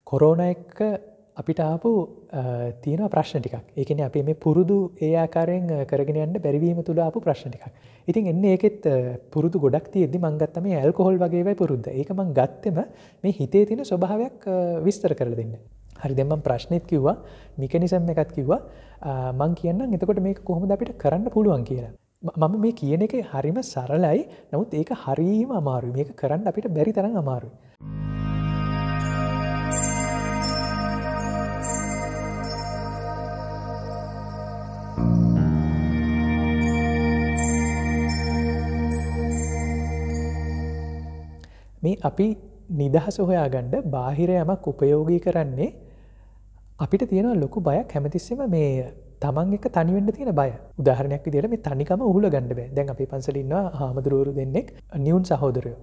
Corona එක්ක අපිට ආපු තියෙන ප්‍රශ්න ටිකක්. ඒ කියන්නේ අපි මේ පුරුදු ඒ ආකාරයෙන් කරගෙන යන්න බැරි වීම තුල ආපු ප්‍රශ්න ටිකක්. ඉතින් එන්නේ ඒකෙත් පුරුදු ගොඩක් තියෙද්දි මම ගත්තා මේ ඇල්කොහොල් වගේ ඒවායි පුරුද්ද. ඒක මම ගත්තෙම මේ හිතේ තියෙන ස්වභාවයක් විස්තර කරලා දෙන්න. හරි දැන් මම ප්‍රශ්නෙත් කිව්වා, මෙකනිසම් එකත් කිව්වා. මම කියන්නම් එතකොට මේක කොහොමද අපිට කරන්න පුළුවන් කියලා. මම මේ කියන එක හරිම සරලයි. නමුත් ඒක හරීම අමාරුයි. මේක කරන්න අපිට බැරි තරම් අමාරුයි. මේ අපි නිදහස හොයාගන්න බාහිර යමක් උපයෝගී කරන්නේ අපිට තියෙන ලොකු බයක් හැමතිස්සෙම මේ තමන් එක තනි වෙන්න තියෙන බය. උදාහරණයක් විදිහට මේ තනිකම උහුල ගන්න බෑ. දැන් අපි පන්සලේ ඉන්නවා හාමුදුරුවෝ දෙන්නෙක් නියුන් සහෝදරයෝ.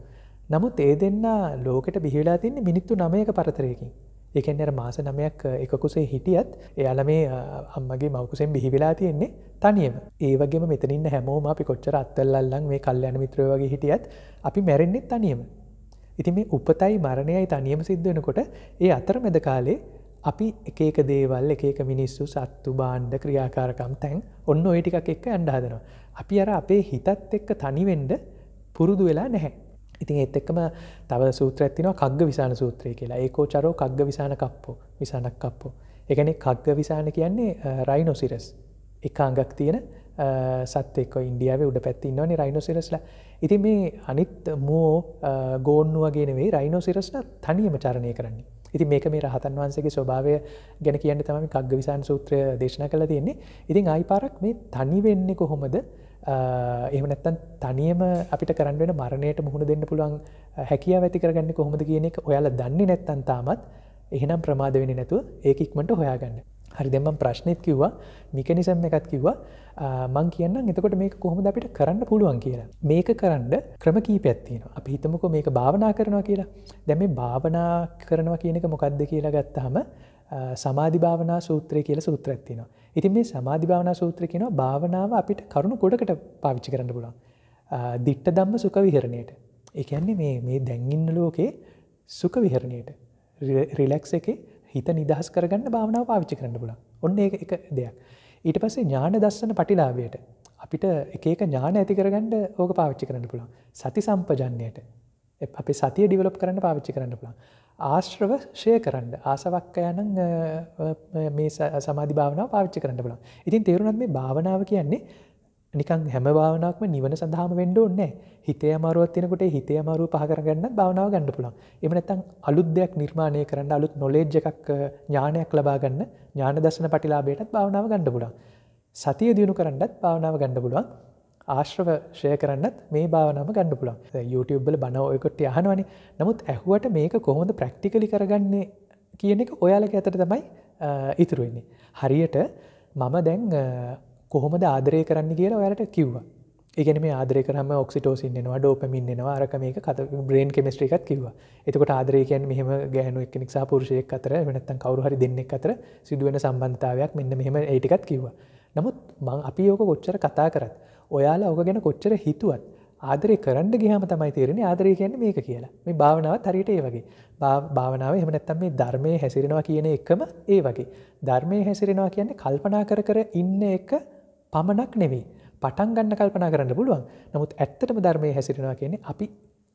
නමුත් ඒ දෙන්නා ලෝකෙට බිහි වෙලා තින්නේ මිනිත්තු 9ක පරතරයකින්. ඒ කියන්නේ අර මාස 9ක් එක කුසේ හිටියත් එයාලා මේ අම්මගේ මව් කුසෙන් බිහි වෙලා තියෙන්නේ තනියම. ඒ වගේම මෙතන ඉන්න හැමෝම අපි කොච්චර අත්වලල්ලන් මේ කල්යනා මිත්‍රයෝ වගේ හිටියත් අපි මැරෙන්නේ තනියම. ඉතින් මේ උපතයි මරණයයි තනියම සිද්ධ වෙනකොට ඒ අතරමැද කාලේ අපි එක එක දේවල් එක එක මිනිස්සු සත්තු භාණ්ඩ ක්‍රියාකාරකම් තැන් ඔන්න ওই ටිකක් එක්ක යන්න හදනවා. අපි අර අපේ හිතත් එක්ක තනි වෙන්න පුරුදු වෙලා නැහැ. ඉතින් ඒත් එක්කම තව සූත්‍රයක් තියෙනවා කග්ග විසාන සූත්‍රය කියලා. ඒකෝචරෝ කග්ග විසාන කප්පෝ විසානක් කප්පෝ. ඒ කියන්නේ කග්ග විසාන කියන්නේ රයිනොසිරස්. එක අඟක් තියෙන සත්වෙක් ඔය ඉන්දියාවේ උඩ පැත්තේ ඉන්නවනේ රයිනොසිරස්ලා. ඉතින් මේ අනිත් මෝ ගෝන්නු වගේ නෙවෙයි රයිනොසිරස්ලා තනියම චරණය කරන්නේ. ඉතින් මේක මේ රහතන් වහන්සේගේ ස්වභාවය ගැන කියන්න තමයි කග්ගවිසාන සූත්‍රය දේශනා කරලා තියෙන්නේ. ඉතින් ආයි පාරක් මේ තනි වෙන්නේ කොහොමද? එහෙම නැත්නම් තනියම අපිට කරන්න වෙන මරණයට මුහුණ දෙන්න පුළුවන් හැකියාව ඇති කරගන්නේ කොහොමද කියන එක ඔයාලා දන්නේ නැත්නම් තාමත් එහෙනම් ප්‍රමාද වෙන්නේ නැතුව ඒක ඉක්මනට හොයාගන්න. හරි දැන් මම ප්‍රශ්නෙත් කිව්වා, මෙකනිසම් එකත් කිව්වා. මම කියන්නම් එතකොට මේක කොහොමද අපිට කරන්න පුළුවන් කියලා. මේක කරන්න ක්‍රම කීපයක් තියෙනවා. අපි හිතමුකෝ මේක භාවනා කරනවා කියලා. දැන් මේ භාවනා කරනවා කියන එක මොකක්ද කියලා ගත්තාම සමාධි භාවනා සූත්‍රය කියලා සූත්‍රයක් තියෙනවා. ඉතින් මේ සමාධි භාවනා සූත්‍රය කියනවා භාවනාව අපිට කරුණු ගොඩකට පාවිච්චි කරන්න පුළුවන්. දිට්ඨ ධම්ම සුඛ විහරණයට. ඒ කියන්නේ මේ දැන් ඉන්න ලෝකේ සුඛ විහරණයට රිලැක්ස් එකේ හිත නිදහස් කරගන්න භාවනාව පාවිච්චි කරන්න පුළුවන්. ඔන්න ඒක එක දෙයක්. ඊට පස්සේ ඥාන දර්ශන පටිලාභයට අපිට එක එක ඥාන ඇති කරගන්න ඕක පාවිච්චි කරන්න පුළුවන්. සති සම්පජන්ණයට අපේ සතිය ඩෙවලොප් කරන්න පාවිච්චි කරන්න පුළුවන්. ආශ්‍රව ෂය කරන්න ආසවක්කයන්න් මේ සමාධි භාවනාව පාවිච්චි කරන්න පුළුවන්. ඉතින් තේරුණාද මේ භාවනාව කියන්නේ නිකන් හැම භාවනාවක්ම නිවන සඳහාම වෙන්න ඕනේ නැහැ. හිතේ අමාරුවක් තියෙනකොට ඒ හිතේ අමාරුව පහ කරගන්නත් භාවනාව ගන්න පුළුවන්. එහෙම නැත්නම් අලුත් දෙයක් නිර්මාණය කරන්න අලුත් නොලෙජ් එකක් ඥානයක් ලබා ගන්න ඥාන දර්ශන පටිලාභයටත් භාවනාව ගන්න පුළුවන්. සතිය දිනු කරන්නත් භාවනාව ගන්න පුළුවන්. ආශ්‍රව ෂය කරන්නත් මේ භාවනාවම ගන්න පුළුවන්. YouTube වල බණ ඔය කොට්ටිය අහනවනේ. නමුත් ඇහුවට මේක කොහොමද ප්‍රැක්ටිකලි කරගන්නේ කියන එක ඔයාලගේ අතට තමයි ඉතුරු වෙන්නේ. හරියට මම දැන් කොහොමද ආදරය කරන්න කියලා ඔයාලට කිව්වා. ඒ කියන්නේ මේ ආදරය කරාම ඔක්සිටෝසින් එනවා, ඩෝපමින් එනවා, අරක මේක බ්‍රේන් කෙමිස්ට්‍රි එකත් කිව්වා. එතකොට ආදරය කියන්නේ මෙහෙම ගෑනු එක්කෙනෙක් සහ පුරුෂයෙක් අතර එහෙම නැත්නම් කවුරු හරි දෙන්නෙක් අතර සිදුවෙන සම්බන්ධතාවයක් මෙන්න මෙහෙම ඒ ටිකත් කිව්වා. නමුත් අපි ඕක කොච්චර කතා කරත් ඔයාලා ඕක ගැන කොච්චර හිතුවත් ආදරය කරන්න ගියාම තමයි තේරෙන්නේ ආදරය කියන්නේ මේක කියලා. මේ භාවනාවත් හරියට ඒ වගේ. භාවනාව එහෙම නැත්නම් මේ ධර්මයේ හැසිරෙනවා කියන එකම ඒ වගේ. ධර්මයේ හැසිරෙනවා කියන්නේ කල්පනා කර කර ඉන්න එක පමණක් නෙවෙයි. පටන් ගන්න කල්පනා කරන්න පුළුවන්. නමුත් ඇත්තටම ධර්මයේ හැසිරෙනවා කියන්නේ අපි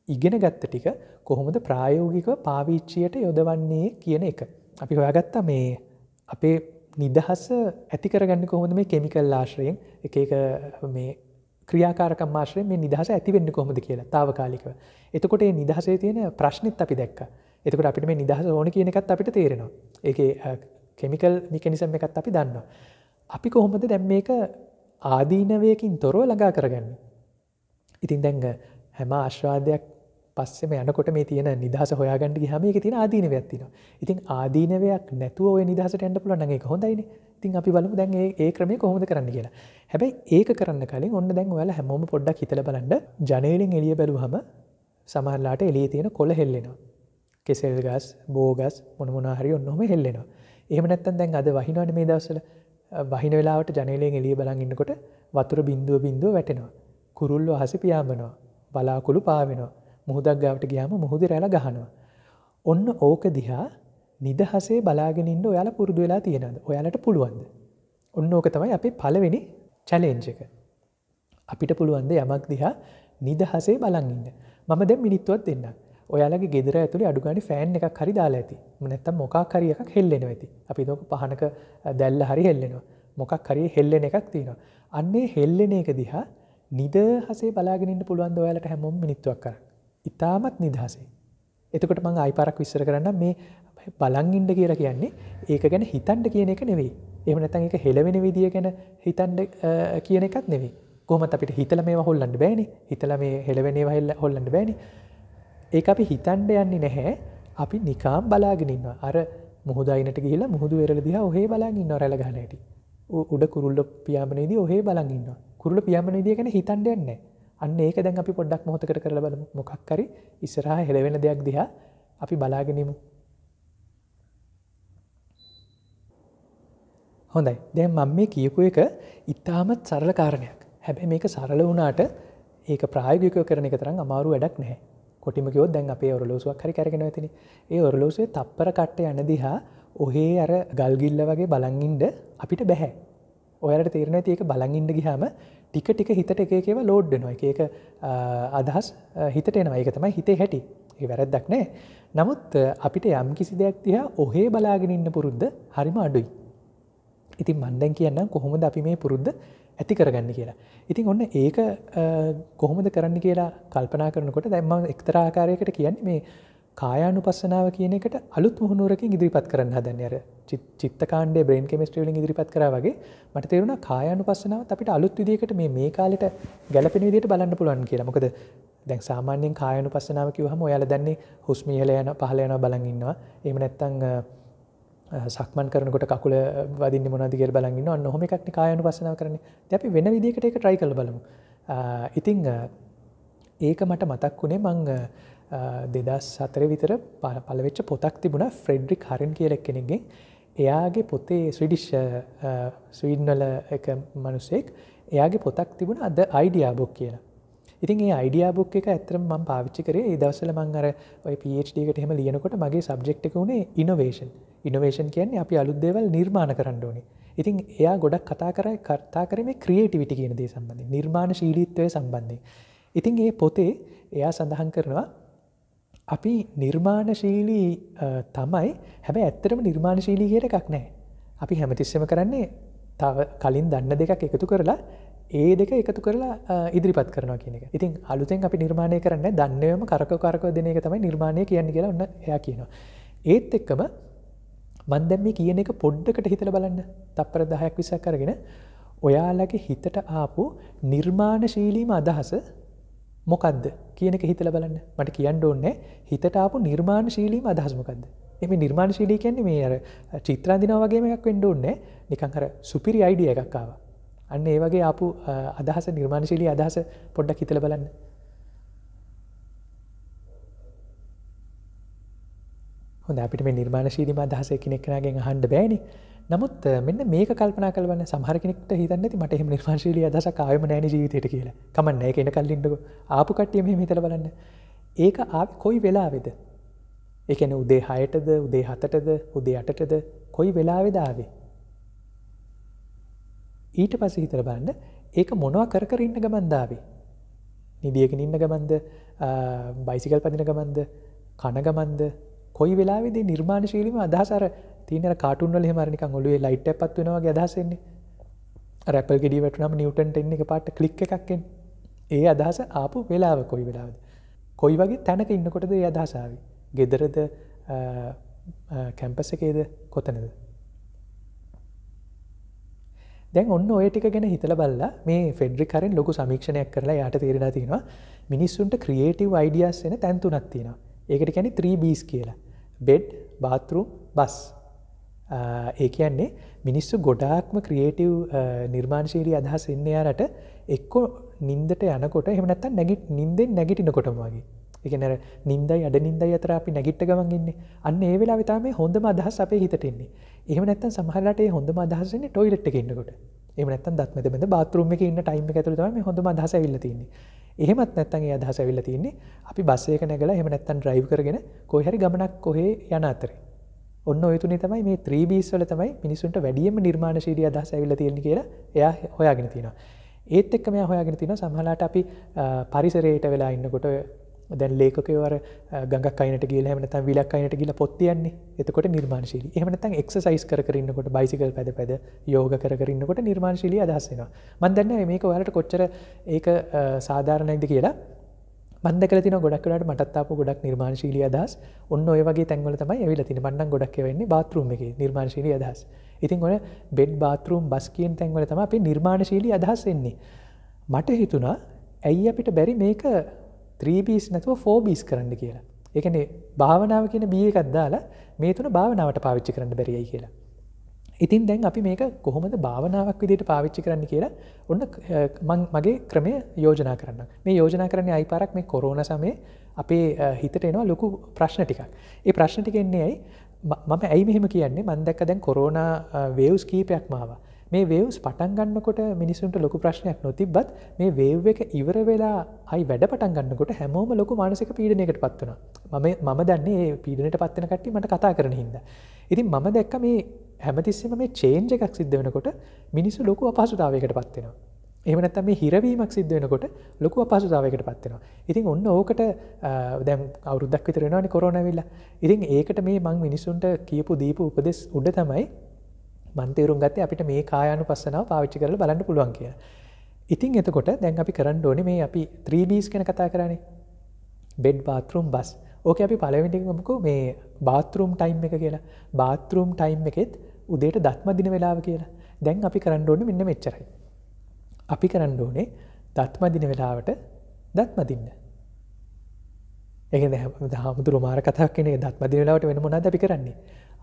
ඉගෙන ගත්ත ටික කොහොමද ප්‍රායෝගිකව පාවිච්චියට යොදවන්නේ කියන එක. අපි හොයාගත්තා මේ අපේ නිදහස ඇති කරගන්නේ කොහොමද මේ කෙමිකල් ආශ්‍රයෙන් එක එක මේ ක්‍රියාකාරකම් ආශ්‍රයෙන් මේ නිදහස ඇති වෙන්නේ කොහොමද කියලා తాවකාලිකව. එතකොට මේ නිදහසේ තියෙන ප්‍රශ්නෙත් අපි දැක්කා. එතකොට අපිට මේ නිදහස ඕන කියන එකත් අපිට තේරෙනවා. ඒකේ කෙමිකල් මෙකැනිසම් එකත් අපි දන්නවා. අපි කොහොමද දැන් මේක ආදීනවයකින් තොරව ළඟා කරගන්නේ? ඉතින් දැන් හැම ආශ්‍රාදයක් පස්සෙම යනකොට මේ තියෙන නිදහස හොයාගන්න ගියාම ඒකේ තියෙන ආදීනවයක් තියෙනවා. ඉතින් ආදීනවයක් නැතුව ওই නිදහසට යන්න පුළුවන් නම් ඒක හොඳයිනේ. ඉතින් අපි බලමු දැන් ඒ ක්‍රමය කොහොමද කරන්න කියලා. හැබැයි ඒක කරන්න කලින් ඔන්න දැන් ඔයාලා හැමෝම පොඩ්ඩක් හිතලා බලන්න ජනේලෙන් එළිය බැලුවම සමහරලාට එළියේ තියෙන කොළ හෙල්ලෙනවා. කෙසෙල් ගස්, බෝ ගස් මොනවා හරි ඔන්නෝම හෙල්ලෙනවා. එහෙම නැත්නම් දැන් අද වහිනවනේ මේ දවස්වල වහින වෙලාවට ජනේලයෙන් එළිය බලන් ඉන්නකොට වතුර බින්දුව බින්දුව වැටෙනවා. කුරුල්ලෝ අහසේ පියාඹනවා. බලාකුළු පාවෙනවා. මුහුදක් ගාවට ගියාම මුහුදේ රැළ ගහනවා. ඔන්න ඕක දිහා නිදහසේ බලාගෙන ඉන්න ඔයාලා පුරුදු වෙලා තියෙනවද? ඔයාලට පුළුවන්ද? ඔන්න ඕක තමයි අපේ පළවෙනි චැලෙන්ජ් එක. අපිට පුළුවන් ද යමක් දිහා නිදහසේ බලන් ඉන්න. මම දැන් මිනිත්තුවක් දෙන්නම්. ඔයාලගේ ගෙදර ඇතුලේ අඩු ගානේ ෆෑන් එකක් හරි දාලා ඇති. නැත්තම් මොකක් හරි එකක් හෙල්ලෙනවා ඇති. අපි හිතමු පහනක දැල්ල හරි හෙල්ලෙනවා. මොකක් හරි හෙල්ලෙන එකක් තියෙනවා. අන්නේ හෙල්ලෙන එක දිහා නිදහසේ බලාගෙන ඉන්න පුළුවන් ද ඔයාලට හැමෝම මිනිත්තුවක් කරන්. ඉතාමත් නිදහසේ. එතකොට මම ආයි පාරක් විස්තර කරන්නම් මේ බලන් ඉන්න කියලා කියන්නේ ඒක ගැන හිතන්න කියන එක නෙවෙයි. එහෙම නැත්නම් ඒක හෙලවෙන විදිය ගැන හිතන්න කියන එකක් නෙවෙයි. කොහොමද අපිට හිතලා මේවා හොල්ලන්න බෑනේ. හිතලා මේ හෙලවෙන ඒවා හොල්ලන්න බෑනේ. ඒක අපි හිතන්න යන්නේ නැහැ. අපි නිකාම් බලාගෙන ඉන්නවා. අර මුහුද අයිනට ගිහිල්ලා මුහුදු වෙරළ දිහා ඔහේ බලන් ඉන්නවා රැළ ගහන හැටි. උඩ කුරුල්ල පියාඹනේදී ඔහේ බලන් ඉන්නවා. කුරුල්ල පියාඹන විදිය ගැන හිතන්න යන්නේ නැහැ. අන්න ඒක දැන් අපි පොඩ්ඩක් මොහොතකට කරලා බලමු. මොකක් හරි ඉස්සරහා හෙලවෙන දෙයක් දිහා අපි බලාගෙන ඉමු. හොඳයි. දැන් මම මේ කියපු එක ඉතාමත් සරල කාරණයක්. හැබැයි මේක සරල වුණාට ඒක ප්‍රායෝගිකව කරන එක තරම් අමාරු වැඩක් නැහැ. කොටිම කිව්වොත් දැන් අපේ ඔරලෝසුවක් හරි කරගෙන ඇතිනේ. ඒ ඔරලෝසුවේ තප්පර කට්ට යන දිහා ඔහේ අර ගල් ගිල්ල වගේ බලන් ඉන්න අපිට බෑ. ඔයාලට තේරෙනවා ඇති ඒක බලන් ඉන්න ගියාම ටික ටික හිතට එක එක ඒවා ලෝඩ් වෙනවා. එක එක අදහස් හිතට එනවා. ඒක තමයි හිතේ හැටි. ඒක වැරද්දක් නෑ. නමුත් අපිට යම් කිසි දෙයක් දිහා ඔහේ බලාගෙන ඉන්න පුරුද්ද හරිම අඩුයි. ඉතින් මම දැන් කියන්නම් කොහොමද අපි මේ පුරුද්ද ඇති කරගන්නේ කියලා. ඉතින් ඔන්න ඒක කොහොමද කරන්න කියලා කල්පනා කරනකොට දැන් මම එක්තරා ආකාරයකට කියන්නේ මේ කායානුපස්සනාව කියන එකට අලුත් මුහුණුවරකින් ඉදිරිපත් කරන්න හදන්නේ. අර චිත්තකාණ්ඩයේ බ්‍රේන් කෙමිස්ට්‍රි වලින් ඉදිරිපත් කරා වගේ මට තේරුණා කායානුපස්සනාවත් අපිට අලුත් විදිහකට මේ කාලෙට ගැළපෙන විදිහට බලන්න පුළුවන් කියලා. මොකද දැන් සාමාන්‍යයෙන් කායානුපස්සනාව කිව්වහම ඔයාලා දන්නේ හුස්ම ඉහළ යන පහළ යනවා බලන් ඉන්නවා. එහෙම නැත්නම් සක්මන් කරනකොට කකුල වදින්නේ මොනවද කියලා බලන් ඉන්නවා. අන්න ඔහොම එකක්නේ කායානුපස්සනාව කරන්නේ. ඉතින් අපි වෙන විදිහකට ඒක try කරලා බලමු. ඉතින් ඒක මට මතක් වුණේ මං 2004 විතර පළවෙච්ච පොතක් තිබුණා ෆ්‍රෙඩරික් හරන් කියලා කෙනෙක්ගෙන්. එයාගේ පොතේ ස්වීඩන් වල එක මිනිහෙක් එයාගේ පොතක් තිබුණා The Idea Book කියලා. ඉතින් ඒ idea book එක ඇත්තටම මම පාවිච්චි කරේ ඒ දවස්වල මම අර ඔය PhD එකට එහෙම ලියනකොට මගේ subject එක උනේ innovation. Innovation කියන්නේ අපි අලුත් දේවල් නිර්මාණ කරන්න ඕනේ. ඉතින් එයා ගොඩක් කතා කරේ මේ creativity කියන දේ සම්බන්ධයෙන්, නිර්මාණශීලීත්වය සම්බන්ධයෙන්. ඉතින් මේ පොතේ එයා සඳහන් කරනවා අපි නිර්මාණශීලී තමයි. හැබැයි ඇත්තටම නිර්මාණශීලී කියන එකක් නැහැ. අපි හැමතිස්සෙම කරන්නේ තව කලින් දන්න දෙකක් එකතු කරලා ඒ දෙක එකතු කරලා ඉදිරිපත් කරනවා කියන එක. ඉතින් අලුතෙන් අපි නිර්මාණය කරන්නේ දන්නේවම කරකව දෙන එක තමයි නිර්මාණය කියන්නේ කියලා ඔන්න එයා කියනවා. ඒත් එක්කම මම දැන් මේ කියන එක පොඩ්ඩකට හිතලා බලන්න. තප්පර 10ක් 20ක් අරගෙන ඔයාලගේ හිතට ආපු නිර්මාණශීලීම අදහස මොකද්ද කියන එක හිතලා බලන්න. මට කියන්න ඕනේ හිතට ආපු නිර්මාණශීලීම අදහස මොකද්ද? මේ නිර්මාණශීලී කියන්නේ මේ අර චිත්‍ර අඳිනවා වගේම එකක් වෙන්න ඕනේ. නිකන් අර සුපිරි අයිඩියා එකක් ආවා. අන්න ඒ වගේ ආපු අදහස නිර්මාණශීලී අදහස පොඩ්ඩක් හිතලා බලන්න. හොඳයි අපිට මේ නිර්මාණශීලීම අදහස එකිනෙකගෙන් අහන්න බෑනේ. නමුත් මෙන්න මේක කල්පනා කරලා බලන්න සමහර කෙනෙක්ට හිතන්නේ නැති මට එහෙම නිර්මාණශීලී අදහසක් ආවෙම නැහැ නේ ජීවිතේට කියලා. කමන්නේ ඒක එනකල් ඉන්නකො. ආපු කට්ටිය මෙහෙම හිතලා බලන්න. ඒක ආවේ කොයි වෙලාවේද? ඒ කියන්නේ උදේ 6ටද උදේ 7ටද උදේ 8ටද කොයි වෙලාවේද ආවේ? ඊට පස්සේ හිතලා බලන්න ඒක මොනවා කර ඉන්න ගමන්ද ආවේ? නිදියකින් ඉන්න ගමන්ද, බයිසිකල් පදින ගමන්ද, කන ගමන්ද, කොයි වෙලාවේද නිර්මාණශීලීම අදහස අර තියෙන අර කාටුන් වල එහෙම අර නිකන් ඔළුවේ ලයිට් එකක් පත් වෙනවා වගේ අදහස් එන්නේ. අර ඇපල් ගෙඩිය වැටුනම නිව්ටන්ට එන්නේ එකපාරට ක්ලික් එකක් එන්නේ. ඒ අදහස ආපු වෙලාව කොයි වෙලාවද? කොයි වගේ තැනක ඉන්නකොටද ඒ අදහස ආවේ? ගෙදරද, කැම්පස් එකේද, කොතනද? දැන් ඔන්න ඔය ටික ගැන හිතලා බලලා මේ ෆෙඩරික් හරෙන් ලොකු සමීක්ෂණයක් කරලා යාට තේරෙලා තියෙනවා මිනිස්සුන්ට ක්‍රියේටිව් අයිඩියාස් එන තැන් තුනක් තියෙනවා. ඒකට කියන්නේ 3Bs කියලා. bed, bathroom, bus. ඒ කියන්නේ මිනිස්සු ගොඩාක්ම ක්‍රියේටිව් නිර්මාණශීලී අදහස් එන්නේ යාලට එක්ක නිින්දට යනකොට එහෙම නැත්නම් නිින්දෙන් නැගිටිනකොටම වගේ. ඒ කියන්නේ අර නිින්දයි අඩ නිින්දයි අතර අපි නැගිට ගමන් ඉන්නේ. අන්න ඒ වෙලාවේ තමයි හොඳම අදහස් අපේ හිතට එන්නේ. එහෙම නැත්නම් සමහරවිට ඒ හොඳම අදහස් එන්නේ টয়ලට් එකේ ඉන්නකොට. එහෙම නැත්නම් දත් මැද මැද බාත් รู ම් එකේ ඉන්න ටයිම් එක ඇතුළේ තමයි මේ හොඳම අදහස ඇවිල්ලා තියෙන්නේ. එහෙමත් නැත්නම් ඒ අදහස ඇවිල්ලා තියෙන්නේ අපි බස් එක නැගලා එහෙම නැත්නම් ඩ්‍රයිව් කරගෙන කොහේ හරි ගමනක් කොහේ යන අතරේ. ඔන්න ඔය තුනේ තමයි මේ 3Bs වල තමයි මිනිසුන්ට වැඩියෙන්ම නිර්මාණශීලී අදහස් ඇවිල්ලා තියෙන්නේ කියලා එයා හොයාගෙන තියෙනවා. ඒත් එක්ක මෙයා හොයාගෙන තියෙනවා සමහරවිට අපි පරිසරයට වෙලා ඉන්නකොට දැන් ලේඛකයෝ අර ගඟක් අයිනට ගිහලා එහෙම නැත්නම් විලක් අයිනට ගිහලා පොත් තියන්නේ. එතකොට නිර්මාණශීලී. එහෙම නැත්නම් එක්සර්සයිස් කර කර ඉන්නකොට බයිසිකල් පැද යෝග කර කර ඉන්නකොට නිර්මාණශීලී අදහස් එනවා. මම දන්නේ මේක ඔයාලට කොච්චර ඒක සාධාරණයිද කියලා. මම දැකලා තිනවා ගොඩක් වෙලාවට මටත් ආපු ගොඩක් නිර්මාණශීලී අදහස් ඔන්න ඔය වගේ තැන්වල තමයි ඇවිල්ලා තින්නේ. මම නම් ගොඩක් ඒවා ඉන්නේ බාත් รู ම් එකේ නිර්මාණශීලී අදහස්. ඉතින් ඔය බෙඩ් බාත් รู ම් බස් කියන තැන්වල තමයි අපි නිර්මාණශීලී අදහස් එන්නේ. මට හිතුණා ඇයි අපිට බැරි මේක 3Bs නැතුව 4Bs කරන්න කියලා. ඒ කියන්නේ භාවනාව කියන B එකක් දාලා මේ තුන භාවනාවට පාවිච්චි කරන්න බැරියයි කියලා. ඉතින් දැන් අපි මේක කොහොමද භාවනාවක් විදිහට පාවිච්චි කරන්න කියලා ඔන්න මගේ ක්‍රමය යෝජනා කරන්න. මේ යෝජනා කරන්නේ ආයි පාරක් මේ කොරෝනා සමයේ අපේ හිතට එනවා ලොකු ප්‍රශ්න ටිකක්. ඒ ප්‍රශ්න ටික එන්නේ ඇයි? මම ඇයි මෙහෙම කියන්නේ? මම දැක්ක දැන් කොරෝනා වේව්ස් කීපයක්ම ආවා. මේ වේව්ස් පටන් ගන්නකොට මිනිසුන්ට ලොකු ප්‍රශ්නයක් නොතිබ්බත් මේ වේව් එක ඉවර වෙලා ආයි වැඩ පටන් ගන්නකොට හැමෝම ලොකු මානසික පීඩනයකට පත් වෙනවා. මම දන්නේ මේ පීඩනයට පත් වෙන කට්ටිය මට කතා කරන හින්දා. ඉතින් මම දැක්ක මේ හැමතිස්සෙම මේ චේන්ජ් එකක් සිද්ධ වෙනකොට මිනිස්සු ලොකු අපහසුතාවයකට පත් වෙනවා. එහෙම නැත්නම් මේ හිරවීමක් සිද්ධ වෙනකොට ලොකු අපහසුතාවයකට පත් වෙනවා. ඉතින් ඔන්න ඕකට දැන් අවුරුද්දක් විතර වෙනවානේ කොරෝනා ඇවිල්ලා. ඉතින් ඒකට මේ මං මිනිස්සුන්ට කියපු දීපු උපදෙස් උඩ තමයි මන් තේරුම් ගත්තේ අපිට මේ කායානුපස්සනාව පාවිච්චි කරලා බලන්න පුළුවන් කියලා. ඉතින් එතකොට දැන් අපි කරන්න ඕනේ මේ අපි 3Bs ගැන කතා කරානේ. බෙඩ් බාත් รู ම් බස්. ඕකේ අපි පළවෙනි එක ගමුකෝ මේ බාත් รู ම් ටයිම් එක කියලා. බාත් รู ම් ටයිම් එකෙත් උදේට දත් මදින වෙලාව කියලා. දැන් අපි කරන්න ඕනේ මෙන්න මෙච්චරයි. අපි කරන්න ඕනේ දත් මදින වෙලාවට දත් මදින්න. ඒ කියන්නේ හාමුදුරු මාර කතාවක් කියන්නේ දත් මදින වෙලාවට වෙන මොනවද අපි කරන්නේ?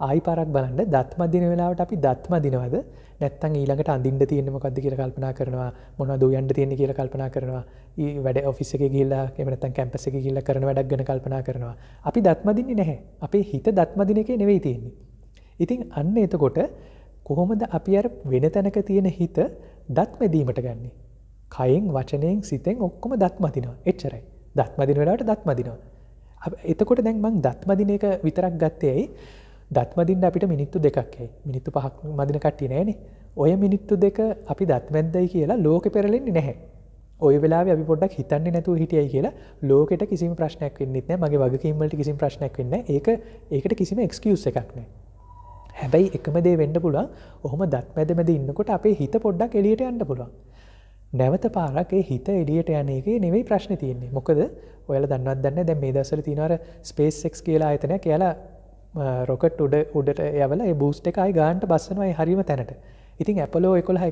ආයි පාරක් බලන්න දත් මදින වෙලාවට අපි දත් මදිනවද නැත්නම් ඊළඟට අඳින්න තියෙන්නේ මොකද්ද කියලා කල්පනා කරනවා, මොනවද උයන්න තියෙන්නේ කියලා කල්පනා කරනවා, වැඩ ඔෆිස් එකේ ගිහිල්ලා එහෙම නැත්නම් කැම්පස් එකේ ගිහිල්ලා කරන වැඩක් ගැන කල්පනා කරනවා. අපි දත් මදින්නේ නැහැ. අපේ හිත දත් මදින එකේ නෙවෙයි තියෙන්නේ. ඉතින් අන්න එතකොට කොහොමද අපි අර වෙන තැනක තියෙන හිත දත් මැදීමට ගන්නෙ? කයෙන්, වචනයෙන්, සිතෙන් ඔක්කොම දත් මදිනවා. එච්චරයි. දත් මදින වෙලාවට දත් මදිනවා. එතකොට දැන් මං දත් මදින එක විතරක් ගත්තේ ඇයි? දත් මදින්න අපිට මිනිත්තු දෙකක් ඇයි. මිනිත්තු 5ක් මදින කට්ටිය නෑනේ. ඔය මිනිත්තු දෙක අපි දත් මැද්දයි කියලා ලෝකෙ පෙරලෙන්නේ නැහැ. ඔය වෙලාවේ අපි පොඩ්ඩක් හිතන්නේ නැතුව හිටියයි කියලා ලෝකෙට කිසිම ප්‍රශ්නයක් වෙන්නේ නැහැ. මගේ වගකීම් වලට කිසිම ප්‍රශ්නයක් වෙන්නේ නැහැ. ඒකට කිසිම එක්ස්කියුස් එකක් නැහැ. හැබැයි එකම දේ වෙන්න පුළුවන්. ඔහොම දත් මැද ඉන්නකොට අපේ හිත පොඩ්ඩක් එළියට යන්න පුළුවන්. නැවත පාරක් ඒ හිත එළියට යන එකේ නෙවෙයි ප්‍රශ්නේ තියෙන්නේ. මොකද ඔයාලා දන්නවද දන්නේ දැන් මේ දවස්වල තියෙන අර SpaceX කියලා ආයතනයක් එයාලා රොකට් උඩට යවලා ඒ බූස්ට් එක ආයි ගානට බස්සනවා ඒ හරියම තැනට. ඉතින් Apollo 11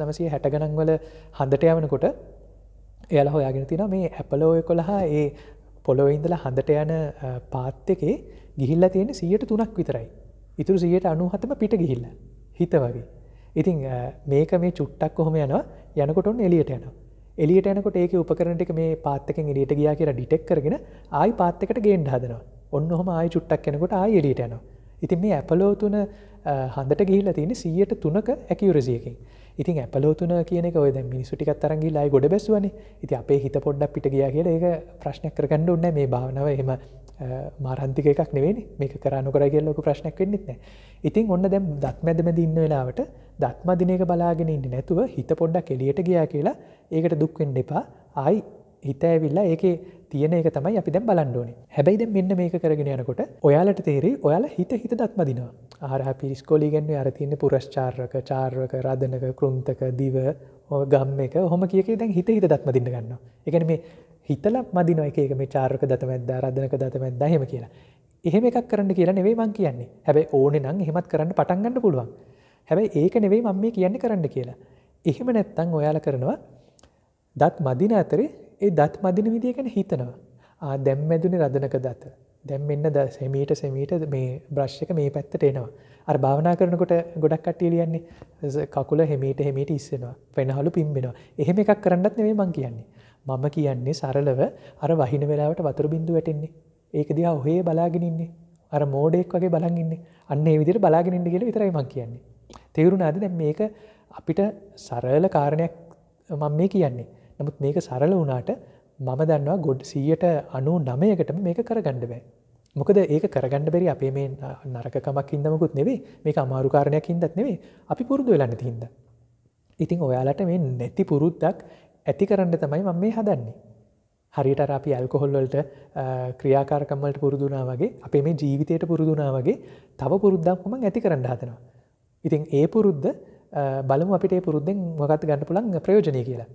1960 ගණන් වල හඳට යවනකොට එයාලා හොයාගෙන තියෙනවා මේ Apollo 11 ඒ පොළොවේ ඉඳලා හඳට යන පාත් එකේ ගිහිල්ලා තියෙන්නේ 103ක් විතරයි. ඉතුරු 97ම පිට ගිහිල්ලා. හිත වගේ. ඉතින් මේක මේ චුට්ටක් කොහොම යනකොට ඔන්න එළියට යනවා. එළියට යනකොට ඒකේ උපකරණ ටික මේ පාත් එකෙන් එළියට ගියා කියලා ඩිටෙක්ට් කරගෙන ආයි පාත් එකට ගේන්න හදනවා. ඔන්න ඔහම ආයි චුට්ටක් යනකොට ආයි එළියට යනවා. ඉතින් මේ Apollo 3 හඳට ගිහිල්ලා තියෙන්නේ 103ක ඇකියුරසි එකකින්. ඉතින් Apollo 3 කියන එක ඔය දැන් මිනිස්සු ටිකක් අරන් ගිහිල්ලා ආයි ගොඩ බැස්සුවානේ. ඉතින් අපේ හිත පොඩ්ඩක් පිට ගියා කියලා ඒක ප්‍රශ්නයක් කරගන්න ඕනේ නැහැ. මේ භාවනාව එහෙම මාරන්තික එකක් නෙවෙයිනේ. මේක කරා නොකරා කියලා ලොකු ප්‍රශ්නයක් වෙන්නෙත් නැහැ. ඉතින් ඔන්න දැන් දත් මැද ඉන්න වෙලාවට දත් මදින එක බලාගෙන ඉන්නේ නැතුව හිත පොඩ්ඩක් එළියට ගියා කියලා ඒකට දුක් වෙන්න එපා. ආයි හිත ඇවිල්ලා ඒකේ තියෙන එක තමයි අපි දැන් බලන්න ඕනේ. හැබැයි දැන් මෙන්න මේක කරගෙන යනකොට ඔයාලට තේරෙයි ඔයාලා හිත දත් මදිනවා. ආහාර අපි ඉස්කෝලේ ඉගෙනුවේ අර තියෙන පුරස්චාරක, චාරක, රදනක, කෘන්තක, දිව, ගම් එක ඔහොම කියකේ දැන් හිත දත් මදින්න ගන්නවා. ඒ කියන්නේ මේ හිතලා මදිනවා එක මේ චාරක දත මැද්දා, රදනක දත මැද්දා එහෙම කියලා. එහෙම එකක් කරන්න කියලා නෙවෙයි මං කියන්නේ. හැබැයි ඕනේ නම් එහෙමත් කරන්න පටන් ගන්න පුළුවන්. හැබැයි ඒක නෙවෙයි මම මේ කියන්නේ කරන්න කියලා. එහෙම නැත්නම් ඔයාලා කරනවා දත් මදින අතරේ ඒ දත් මදින විදිය ගැන හිතනවා. දැන් මැදුනේ රදනක දත. දැන් මෙන්න සෙමීට මේ බ්‍රෂ් එක මේ පැත්තට එනවා. අර භාවනා කරනකොට ගොඩක් කට්ටිය ලියන්නේ කකුල හිමීට ඉස්සෙනවා. වෙනහලු පිම්බෙනවා. එහෙම එකක් කරන්නත් නෙවෙයි මං කියන්නේ. මම කියන්නේ සරලව අර වහින වෙලාවට වතුර බින්දුව වැටෙන්නේ. ඒක දිහා ඔහේ බලාගෙන ඉන්නේ. අර මෝඩෙක් වගේ බලන් ඉන්නේ. අන්න ඒ විදිහට බලාගෙන ඉන්න කියලා විතරයි මං කියන්නේ. තේරුණාද? දැන් මේක අපිට සරල කාරණයක් මම මේ කියන්නේ. නමුත් මේක සරල වුණාට මම දන්නවා 199%කටම මේක කරගන්න බෑ. මොකද ඒක කරගන්න බැරි අපේ මේ නරකකමක් හින්දාමකුත් නෙවෙයි. මේක අමාරු කාරණයක් හින්දාත් නෙවෙයි. අපි පුරුදු වෙලා නැති හින්දා. ඉතින් ඔයාලට මේ නැති පුරුද්දක් ඇති කරන්න තමයි මම මේ හදන්නේ. හරියට අර අපි ඇල්කොහොල් වලට ක්‍රියාකාරකම් වලට පුරුදු වුණා වගේ අපේ මේ ජීවිතයට පුරුදු වුණා වගේ තව පුරුද්දක් මම ඇති කරන්න හදනවා. ඉතින් ඒ පුරුද්ද බලමු අපිට ඒ පුරුද්දෙන් මොකක්ද ගන්න පුළුවන් ප්‍රයෝජනය කියලා.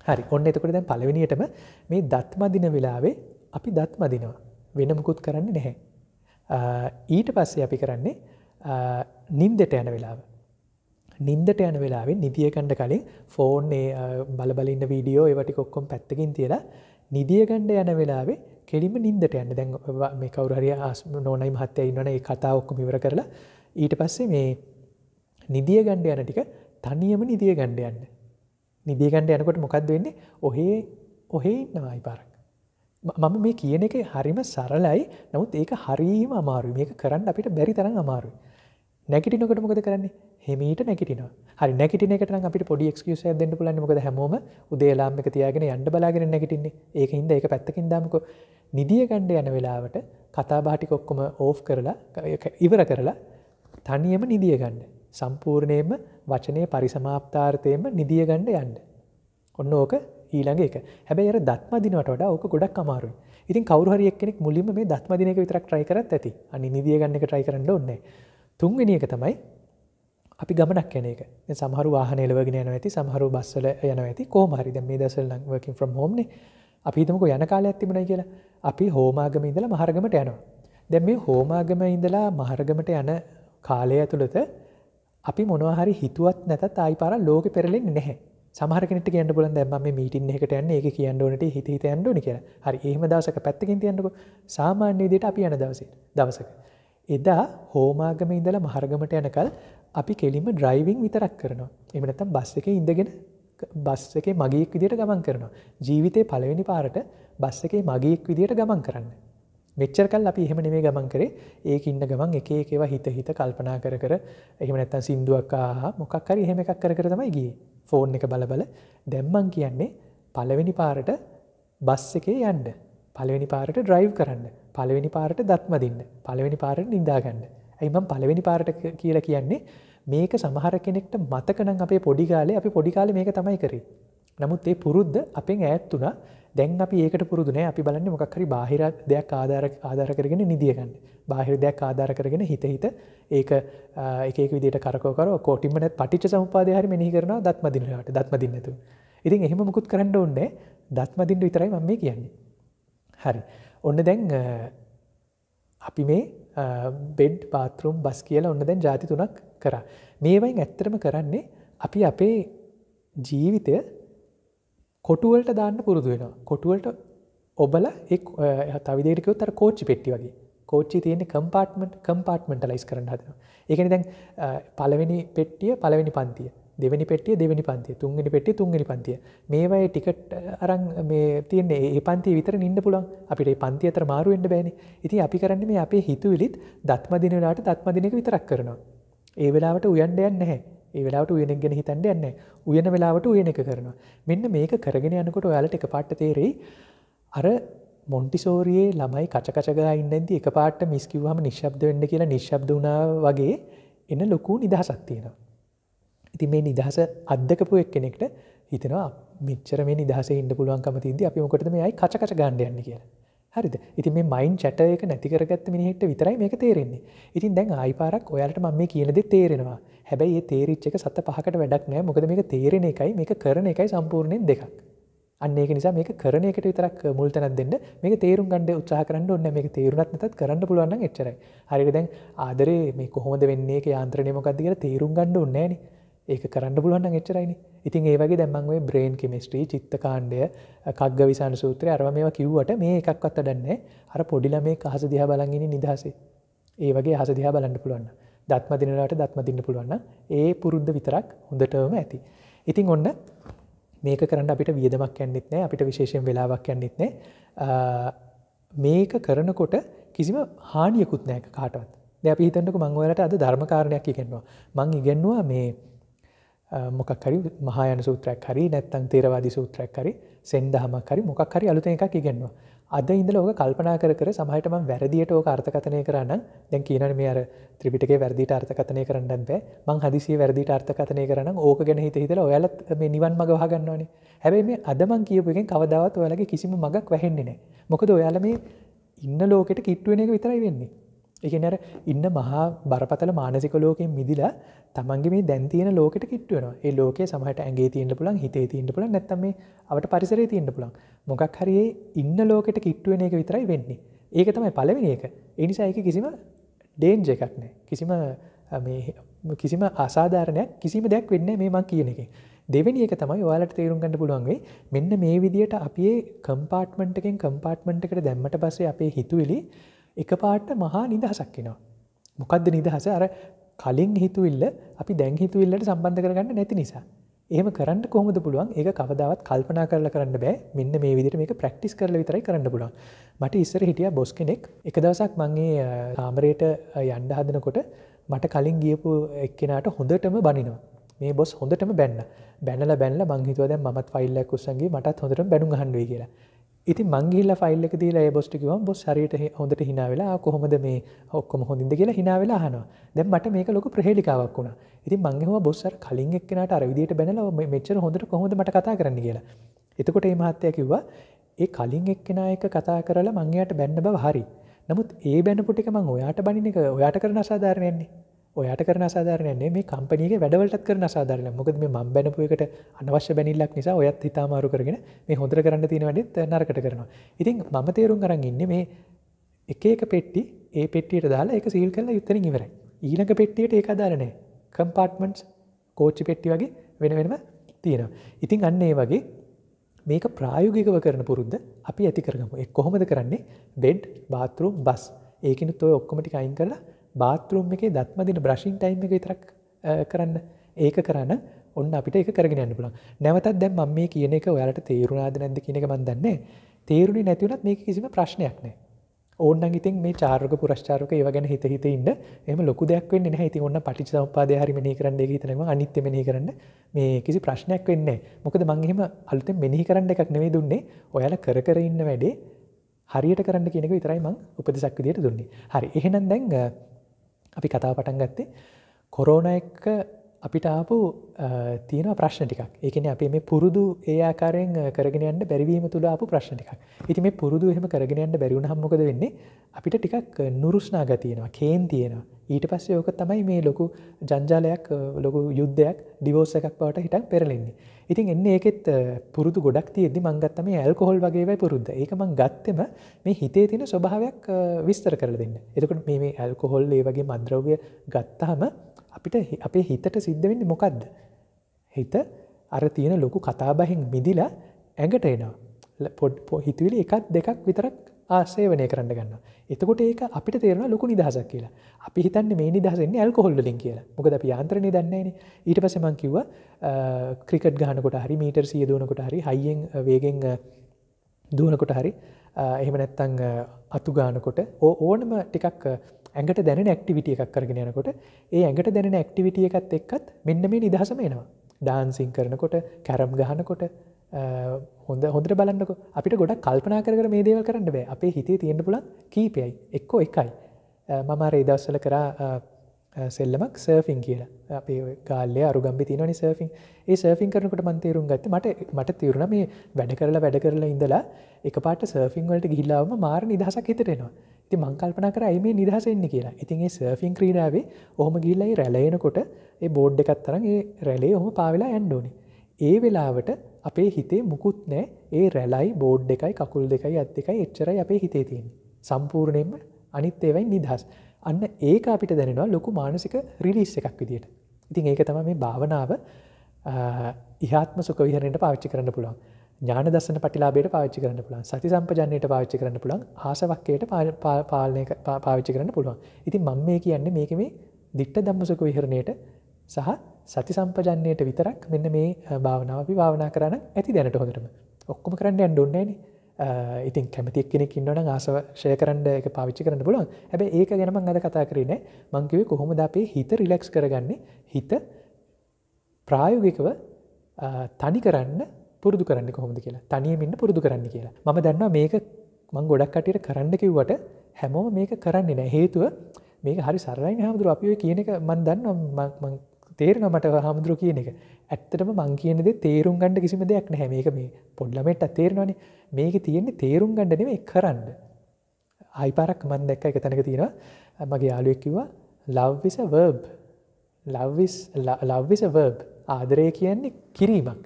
හරි. ඔන්න එතකොට දැන් පළවෙනියටම මේ දත් මදින වෙලාවේ අපි දත් මදිනවා. වෙන මුකුත් කරන්නේ නැහැ. ඊට පස්සේ අපි කරන්නේ නිින්දට යන වෙලාව. නිින්දට යන වෙලාවේ නිදිය ගන්න කලින් ෆෝන් බල බල ඉන්න වීඩියෝ ඒවා ටික ඔක්කොම පැත්තකින් තියලා නිදිය ගන්න යන වෙලාවේ කෙලින්ම නිින්දට යන්න. දැන් මේ කවුරු හරි නෝනයි මහත්තයා ඉන්නවනේ ඒ කතාව ඔක්කොම ඉවර කරලා ඊට පස්සේ මේ නිදිය ගන්න යන ටික තනියම නිදිය ගන්න යන්න. නිදිය ගන්න යනකොට මොකද්ද වෙන්නේ? ඔහේ ඉන්නවා පාරක්. මම මේ කියන එක හරිම සරලයි. නමුත් ඒක හරිම අමාරුයි. මේක කරන්න අපිට බැරි තරම් අමාරුයි. නැගිටිනකොට මොකද කරන්නේ? හිමීට නැගිටිනවා. හරි නැගිටින එකට නම් අපිට පොඩි එක්ස්කියුස් එකක් දෙන්න පුළුවන්. මොකද හැමෝම උදේ අලාර්ම් එක තියාගෙන යන්න බලාගෙන නැගිටින්නේ. ඒකින්ද ඒක පැත්තකින් දාමුකෝ. නිදිය ගන්න යන වෙලාවට කතා බහ ටික ඔක්කොම ඕෆ් කරලා ඉවර කරලා තනියම නිදිය ගන්න. සම්පූර්ණයෙන්ම වචනේ පරිසමාප්තාර්ථයෙන්ම නිදිය ගන්න යන්න. ඔන්න ඕක ඊළඟ එක. හැබැයි අර දත් මදිනවට වඩා ඕක ගොඩක් අමාරුයි. ඉතින් කවුරු හරි එක්කෙනෙක් මුලින්ම මේ දත් මදින එක විතරක් try කරත් ඇති. අනිත් නිදිය ගන්න එක try කරන්න ඕනේ නැහැ. තුන්වෙනි එක තමයි අපි ගමනක් යන එක. දැන් සමහරු වාහන එලවගෙන යනවා ඇති, සමහරු බස් වල යනවා ඇති. කොහොම හරි දැන් මේ දවස්වල නම් working from home නේ. අපි හිතමුකෝ යන කාලයක් තිබුණයි කියලා. අපි හෝමාගම ඉඳලා මහරගමට යනවා. දැන් මේ හෝමාගම ඉඳලා මහරගමට යන කාලය ඇතුළත අපි මොනවා හරි හිතුවත් නැතත් ආයි පාරක් ලෝකෙ පෙරලෙන්නේ නැහැ. සමහර කෙනෙක්ට කියන්න පුළුවන් දැන් මම මේ මීටින් එකකට යන්නේ ඒක කියන්න ඕනෙට හිත හිත යන්න ඕනේ කියලා. හරි එහෙම දවසක පැත්තකින් තියන්නකෝ. සාමාන්‍ය විදිහට අපි යන දවසක. එදා හෝමාගමේ ඉඳලා මහරගමට යනකල් අපි කෙලින්ම ඩ්‍රයිවිං විතරක් කරනවා. එහෙම නැත්නම් බස් එකේ ඉඳගෙන බස් එකේ මගියෙක් විදිහට ගමන් කරනවා. ජීවිතේ පළවෙනි පාරට බස් එකේ මගියෙක් විදිහට ගමන් කරන්න. මෙච්චර කල් අපි එහෙම නෙමෙයි ගමන් කරේ. ඒක ඉන්න ගමන් එක එක ඒවා හිත කල්පනා කර එහෙම නැත්නම් සින්දුවක් මොකක් හරි එහෙම එකක් කර තමයි ගියේ. ෆෝන් එක බල දැන් මං කියන්නේ පළවෙනි පාරට බස් එකේ යන්න. පළවෙනි පාරට ඩ්‍රයිව් කරන්න. පළවෙනි පාරට දත් මදින්න. පළවෙනි පාරට නිදා ගන්න. ඇයි මම පළවෙනි පාරට කියලා කියන්නේ මේක සමහර කෙනෙක්ට මතක නම් අපි පොඩි කාලේ මේක තමයි කරේ. නමුත් ඒ පුරුද්ද අපෙන් ඈත් වුණා. දැන් අපි ඒකට පුරුදු නෑ. අපි බලන්නේ මොකක් හරි බාහිර දෙයක් ආධාර කරගෙන නිදිය ගන්න. බාහිර දෙයක් ආධාර කරගෙන හිත ඒක එක විදිහට කරකව කොටින්ම නැත් පටිච්ච සමුප්පාදය හරි මෙනෙහි කරනවා දත් මදින්නට. දත් මදින්න නැතුව. ඉතින් එහෙම මුකුත් කරන්න ඕනේ නෑ. දත් මදින්න විතරයි මම මේ කියන්නේ. හරි. ඔන්න දැන් අපි මේ බෙඩ් බාත්රූම් බස් කියලා ඔන්න දැන් ಜಾති තුනක් කරා. මේවෙන් ඇත්තටම කරන්නේ අපි අපේ ජීවිතය කොටු වලට දාන්න පුරුදු වෙනවා. කොටු වලට ඔබලා තව විදිහකට කිව්වොත් අර කෝච්චි පෙට්ටි වගේ. කෝච්චියේ තියෙන කම්පාර්ට්මන්ටලයිස් කරන්න හදනවා. ඒ කියන්නේ දැන් පළවෙනි පෙට්ටිය පළවෙනි පන්තිය, දෙවෙනි පෙට්ටිය දෙවෙනි පන්තිය, තුන්වෙනි පෙට්ටිය තුන්වෙනි පන්තිය. මේවායේ ටිකට් අරන් මේ තියෙන්නේ මේ පන්තිය විතර නින්න පුළුවන්. අපිට මේ පන්තිය අතර මාරු වෙන්න බෑනේ. ඉතින් අපි කරන්නේ මේ අපේ හිතුවිලිත් දත්ම දින වෙලාවට දත්ම දින එක විතරක් කරනවා. ඒ වෙලාවට උයන්න යන්නේ නැහැ. ඒ වෙලාවට උයන එක ගැන හිතන්න යන්නේ නැහැ. උයන වෙලාවට උයන එක කරනවා. මෙන්න මේක කරගෙන යනකොට ඔයාලට එකපාරට තේරෙයි අර මොන්ටිසෝරියේ ළමයි කච කච ගා ඉඳන්දී එකපාරට මිස් කිව්වම නිශ්ශබ්ද වෙන්න කියලා නිශ්ශබ්ද වුණා වගේ එන ලොකු නිදහසක් තියෙනවා. ඉතින් මේ නිදහස අත්දකපු එක්කෙනෙක්ට හිතෙනවා මෙච්චර මේ නිදහසේ ඉන්න පුළුවන්කම තියෙද්දි අපි මොකටද මේ අය කච කච ගන්න යන්නේ කියලා. හරිද? ඉතින් මේ මයින්ඩ් චැටර් එක නැති කරගත්ත මිනිහෙක්ට විතරයි මේක තේරෙන්නේ. ඉතින් දැන් ආයි පාරක් ඔයාලට මම මේ කියන දේ තේරෙනවා. හැබැයි මේ තේරිච්ච එක සත පහකට වැඩක් නෑ. මොකද මේක තේරෙන එකයි මේක කරන එකයි සම්පූර්ණයෙන් දෙකක්. අන්න ඒක නිසා මේක කරන එකට විතරක් මුල් තැනක් දෙන්න. මේක තේරුම් ගන්න උත්සාහ කරන්න ඕනේ නැහැ. මේක තේරුණත් නැතත් කරන්න පුළුවන් නම් එච්චරයි. හරියට දැන් ආදරේ මේ කොහොමද වෙන්නේ? ඒක යාන්ත්‍රණය මොකක්ද කියලා තේරුම් ගන්න ඕනේ නැහනේ. ඒක කරන්න පුළුවන් නම් එච්චරයිනේ. ඉතින් ඒ වගේ දැන් මම ඔය බ්‍රේන් කෙමිස්ට්‍රි, චිත්ත කාණ්ඩය, කග්ගවිසාන සූත්‍රය අරවා මේවා කිව්වට මේ එකක්වත් වැඩක් නැහැ. අර පොඩි ළමෙක් අහස දිහා බලන් ඉන්නේ නිදහසේ. ඒ වගේ අහස දිහා බලන්න පුළුවන් නම්, දත්ම දිනලාට දත්ම දින්න පුළුවන් නම් ඒ පුරුද්ද විතරක් හොඳටම ඇති. ඉතින් ඔන්න මේක කරන්න අපිට වියදමක් යන්නෙත් නැහැ. අපිට විශේෂයෙන් වෙලාවක් යන්නෙත් නැහැ. මේක කරනකොට කිසිම හානියකුත් නැහැ කාටවත්. දැන් අපි හිතන්නකෝ මම ඔයාලට අද ධර්ම කාරණයක් ඉගෙනුවා. මම ඉගෙනුවා මේ මොකක් හරි මහායාන සූත්‍රයක් හරි නැත්නම් තේරවාදී සූත්‍රයක් හරි සෙන් දහමක් හරි මොකක් හරි අලුතෙන් එකක් ඉගෙනුවා. අද ඉඳලා ඕක කල්පනා කර කර සමහරට මම වැරදියට ඕක අර්ථකථනය කරා නම් දැන් කියනනේ මේ අර ත්‍රිපිටකේ වැරදියට අර්ථකථනය කරන්නත් බෑ. මං හදිසියෙ වැරදියට අර්ථකථනය කරා නම් ඕක ගැන හිතලා ඔයාලත් මේ නිවන් මඟ වහ ගන්නවනේ. හැබැයි මේ අද මං කියපු එකෙන් කවදාවත් ඔයාලගේ කිසිම මගක් වැහෙන්නේ නැහැ. මොකද ඔයාලා මේ ඉන්න ලෝකෙට කිට්ටු වෙන එක විතරයි වෙන්නේ. ඒ කියන්නේ අර ඉන්න මහා බරපතල මානසික ලෝකයෙන් මිදිලා තමන්ගේ මේ දැන් තියෙන ලෝකෙට කිට්ටු වෙනවා. ඒ ලෝකයේ සමහරට ඇඟේ තියෙන්න පුළුවන්, හිතේ තියෙන්න පුළුවන්, නැත්නම් මේ අවට පරිසරයේ තියෙන්න පුළුවන්. මොකක් හරි ඒ ඉන්න ලෝකෙට කිට්ටු වෙන එක විතරයි වෙන්නේ. ඒක තමයි පළවෙනි එක. ඒ නිසා ඒකේ කිසිම ඩේන්ජර් එකක් නැහැ. කිසිම අසාධාරණයක් කිසිම දෙයක් වෙන්නේ නැහැ මේ මං කියන එකෙන්. දෙවෙනි එක තමයි ඔයාලට තේරුම් ගන්න පුළුවන් වෙයි. මෙන්න මේ විදියට අපි ඒ කම්පාර්ට්මන්ට් එකෙන් කම්පාර්ට්මන්ට් එකට දැම්මට පස්සේ අපේ හිතුවිලි එකපාරට මහා නිදහසක් එනවා. මොකද්ද නිදහස? අර කලින් හිතුවිල්ල අපි දැන් හිතුවිල්ලට සම්බන්ධ කරගන්න නැති නිසා. එහෙම කරන්න කොහොමද පුළුවන්? ඒක කවදාවත් කල්පනා කරලා කරන්න බෑ. මෙන්න මේ විදිහට මේක ප්‍රැක්ටිස් කරලා විතරයි කරන්න පුළුවන්. මට ඉස්සර හිටියා බොස් කෙනෙක්. එක දවසක් මම ඒ කාමරේට යන්න හදනකොට මට කලින් ගියපු එක්කෙනාට හොඳටම බනිනවා. මේ බොස් හොඳටම බැනලා මං හිතුවා දැන් මමත් ෆයිල් එකක් උස්සන් ගියේ මටත් හොඳටම බැනුම් අහන්න වෙයි කියලා. ඉතින් මං ගිහිල්ලා ෆයිල් එක දීලා ඒ බොස්ට කිව්වම බොස් හරියට හොඳට hina වෙලා කොහොමද මේ ඔක්කොම හොඳින්ද කියලා hina වෙලා අහනවා. දැන් මට මේක ලොකු ප්‍රහේලිකාවක් වුණා. ඉතින් මං ඇහුවා බොස් අර කලින් එක්කෙනාට අර විදියට බැනලා මෙච්චර හොඳට කොහොමද මට කතා කරන්න කියලා. එතකොට මේ මහත්තයා කිව්වා ඒ කලින් එක්කෙනා එක්ක කතා කරලා මං එයාට බැන්න බව හරි. නමුත් ඒ බැනපු ටික මං ඔයාට බනින එක ඔයාට කරන අසාධාරණයක්නේ. ඔයාට කරන අසාධාරණයක් නෙමෙයි මේ කම්පැනි එකේ වැඩවලටත් කරන අසාධාරණයක්. මොකද මේ මම බැනපු එකට අනවශ්‍ය බැනිල්ලක් නිසා ඔයත් හිතාමාරු කරගෙන මේ හොඳට කරන්න තියෙන වැඩෙත් නරකට කරනවා. ඉතින් මම තේරුම් අරන් ඉන්නේ මේ එක පෙට්ටි ඒ පෙට්ටියට දාලා ඒක සීල් කරලා ඉතින් ඉවරයි. ඊළඟ පෙට්ටියට ඒක අදාළ නැහැ. කම්පාර්ට්මන්ට්ස් කෝච්චි පෙට්ටි වගේ වෙන වෙනම තියෙනවා. ඉතින් අන්න ඒ වගේ මේක ප්‍රායෝගිකව කරන පුරුද්ද අපි ඇති කරගමු. ඒ කොහොමද කරන්නේ? Bed, bathroom, bus. ඒකිනුත් ඔය ඔක්කොම ටික අයින් කරලා බාත්රූම් එකේ දත්ම දින බ්‍රෂින් ටයිම් එක විතරක් කරන්න. ඒක කරන ඔන්න අපිට ඒක කරගෙන යන්න පුළුවන්. නැවතත් දැන් මම මේ කියන එක ඔයාලට තේරුණාද නැද්ද කියන එක මම දන්නේ නැහැ. තේරුනේ නැති වුණත් මේක කිසිම ප්‍රශ්නයක් නැහැ. ඕන්නම් ඉතින් මේ චාරක පුරස්චාරක ඒව ගැන හිත ඉන්න එහෙම ලොකු දෙයක් වෙන්නේ නැහැ. ඉතින් ඕන්න පටිච්චසමුප්පාදය හරි මෙනෙහි කරන්න ඒක හිතනවා අනිත්‍ය මෙනෙහි කරන්න මේ කිසි ප්‍රශ්නයක් වෙන්නේ නැහැ. මොකද මම එහෙම අලුතෙන් මෙනෙහි කරන්න එකක් නෙවෙයි දුන්නේ. ඔයාලා කර ඉන්න වැඩේ හරියට කරන්න කියන එක විතරයි මම උපදෙසක් විදියට දුන්නේ. හරි. එහෙනම් දැන් අපි කතාව පටන් ගත්තේ කොරෝනා එක්ක අපිට ආපු තියෙන ප්‍රශ්න ටිකක්. ඒ කියන්නේ අපි මේ පුරුදු ඒ ආකාරයෙන් කරගෙන යන්න බැරි වීම තුල ආපු ප්‍රශ්න ටිකක්. ඉතින් මේ පුරුදු එහෙම කරගෙන යන්න බැරි වුණාම මොකද වෙන්නේ? අපිට ටිකක් නුරුස්නා ගතිය එනවා, කේන්ති එනවා. ඊට පස්සේ ඕක තමයි මේ ලොකු ජංජාලයක්, ලොකු යුද්ධයක්, ඩිවෝස් එකක් බවට හිටන් පෙරලෙන්නේ. ඉතින් එන්නේ ඒකෙත් පුරුදු ගොඩක් තියෙද්දි මම ගත්ත මේ ඇල්කොහොල් වගේ වෙයි පුරුද්ද. ඒක මම ගත්තෙම මේ හිතේ තියෙන ස්වභාවයක් විස්තර කරලා දෙන්න. එතකොට මේ ඇල්කොහොල් ඒ වගේ මත්ද්‍රව්‍ය ගත්තාම අපිට අපේ හිතට සිද්ධ වෙන්නේ මොකද්ද? හිත අර තියෙන ලොකු කතාබහෙන් මිදිලා ඇඟට එනවා. හිතවිලි එකක් දෙකක් විතරක් ආසේවනය කරන්න ගන්නවා. එතකොට ඒක අපිට තේරෙනවා ලොකු නිදහසක් කියලා. අපි හිතන්නේ මේ නිදහස එන්නේ ඇල්කොහොල් වලින් කියලා. මොකද අපි යාන්ත්‍රණය දන්නේ නැහැනේ. ඊට පස්සේ මම කිව්වා ක්‍රිකට් ගහනකොට හරි මීටර් 100 දුවනකොට හරි හයියෙන් වේගෙන් දුවනකොට හරි එහෙම නැත්නම් අතු ගන්නකොට ඕනම ටිකක් ඇඟට දැනෙන ඇක්ටිවිටි එකක් කරගෙන යනකොට ඒ ඇඟට දැනෙන ඇක්ටිවිටි එකත් එක්කත් මෙන්න මේ නිදහසම එනවා. ඩාන්සින් කරනකොට, කැරම් ගහනකොට හොඳට බලන්නකො අපිට ගොඩක් කල්පනා කර මේ දේවල් කරන්න බෑ. අපේ හිතේ තියෙන්න පුළුවන් කීපයයි. එක්කෝ එකයි. මම අර ඒ දවස්වල කරා සෙල්ලමක් සර්ෆින් කියලා. අපේ ගාල්ලේ අරුගම්බි තියෙනවනේ සර්ෆින්. ඒ සර්ෆින් කරනකොට මම තේරුම් ගත්තේ මට තේරුණා මේ වැඩ කරලා ඉඳලා එකපාරට සර්ෆින් වලට ගිහිල්ලාම මාර නිදහසක් හිතට එනවා. ඉතින් මම කල්පනා කරා ඇයි මේ නිදහස එන්නේ කියලා. ඉතින් ඒ සර්ෆින් ක්‍රීඩාවේ ඔහොම ගිහිල්ලා ඒ රැළ එනකොට ඒ බෝඩ් එකක් තරම් ඒ රැළේ ඔහොම පාවෙලා යන්න ඕනේ. ඒ වෙලාවට අපේ හිතේ මුකුත් නැහැ. ඒ රැළයි බෝඩ් එකයි කකුල් දෙකයි අත් දෙකයි එච්චරයි අපේ හිතේ තියෙන්නේ. සම්පූර්ණයෙන්ම අනිත් ඒවායින් නිදහස්. අන්න ඒක අපිට දැනෙනවා ලොකු මානසික රිලීස් එකක් විදියට. ඉතින් ඒක තමයි මේ භාවනාව ඉහාත්ම සුඛ විහරණයට පාවිච්චි කරන්න පුළුවන්. ඥාන දර්ශන ප්‍රතිලාභයට පාවිච්චි කරන්න පුළුවන්. සති සම්පජන්ණයට පාවිච්චි කරන්න පුළුවන්. ආසවක්කයට පාවිච්චි කරන්න පුළුවන්. ඉතින් මම මේ කියන්නේ මේකේ මේ දිට්ඨ ධම්ම සුඛ විහරණයට සහ සති සම්පජන්ණයට විතරක් මෙන්න මේ භාවනාව අපි භාවනා කරා නම් ඇති දැනට හොඳටම. ඔක්කොම කරන්න යන්න ඕනේ නැහැනේ. ඉතින් කැමති කෙනෙක් ඉන්නවා නම් ආසව ෂෙයා කරන්න ඒක පාවිච්චි කරන්න පුළුවන්. හැබැයි ඒක ගැන මම අද කතා කරේ නෑ. මම කිව්වේ කොහොමද අපේ හිත රිලැක්ස් කරගන්නේ? හිත ප්‍රායෝගිකව තනි කරන්න පුරුදු කරන්නේ කොහොමද කියලා. තනියම ඉන්න පුරුදු කරන්න කියලා. මම දන්නවා මේක මං ගොඩක් කටියට කරන්න කිව්වට හැමෝම මේක කරන්නේ නැහැ. හේතුව මේක හරි සරලයි නේ හාමුදුරුවෝ. අපි ඔය කියන එක මං දන්නවා මං තේරෙනවා මට හාමුදුරුවෝ කියන එක. ඇත්තටම මං කියන දේ තේරුම් ගන්න කිසිම දෙයක් නැහැ. මේක මේ පොඩි ළමයින්ට තේරෙනවානේ. මේකේ තියෙන්නේ තේරුම් ගන්න නෙමෙයි කරන්න. ආයි පාරක් මම දැක්ක එක තැනක තියෙනවා මගේ යාළුවෙක් කිව්වා love is a verb. love is a verb. ආදරය කියන්නේ කිරීමක්.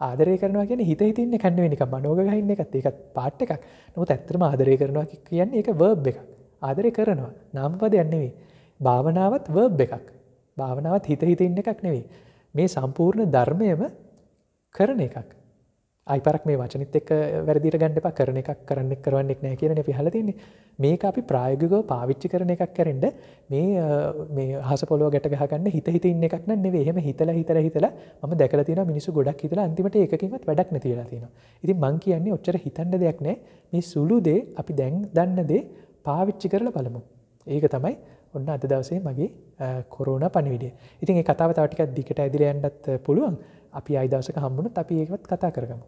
ආදරය කරනවා කියන්නේ හිත හිතින් එකක් නෙවෙයි නිකන් මනෝග ගහින්න එකත් ඒකත් පාර්ට් එකක්. නමුත් ඇත්තටම ආදරය කරනවා කියන්නේ ඒක verb එකක්. ආදරය කරනවා නාමපදයක් නෙවෙයි. භාවනාවත් verb එකක්. භාවනාවත් හිත හිතින් එකක් නෙවෙයි. මේ සම්පූර්ණ ධර්මයම කරන එකක්. අයිපරක් මේ වචනිත් එක්ක වැරදිට ගන්න එපා. කරන එකක් කරන්නෙක් කරවන්නෙක් නැහැ කියලානේ අපි අහලා තින්නේ. මේක අපි ප්‍රායෝගිකව පාවිච්චි කරන එකක් කරෙන්න මේ අහස පොළොව ගැට ගහ ගන්න හිත ඉන්න එකක් නන් නෙවෙයි. එහෙම හිතලා මම දැකලා තියෙනවා මිනිස්සු ගොඩක් හිතලා අන්තිමට ඒකකින්වත් වැඩක් නැති වෙලා තියෙනවා. ඉතින් මං කියන්නේ ඔච්චර හිතන්න දෙයක් නැහැ. මේ සුළු දේ අපි දැන් දන්න දේ පාවිච්චි කරලා බලමු. ඒක තමයි ඔන්න අද දවසේ මගේ කොරෝනා පණිවිඩය. ඉතින් මේ කතාව තව ටිකක් දිගට ඇදිලා යන්නත් පුළුවන්. අපි ආයි දවසක හම්බුනොත් අපි ඒකවත් කතා කරගමු.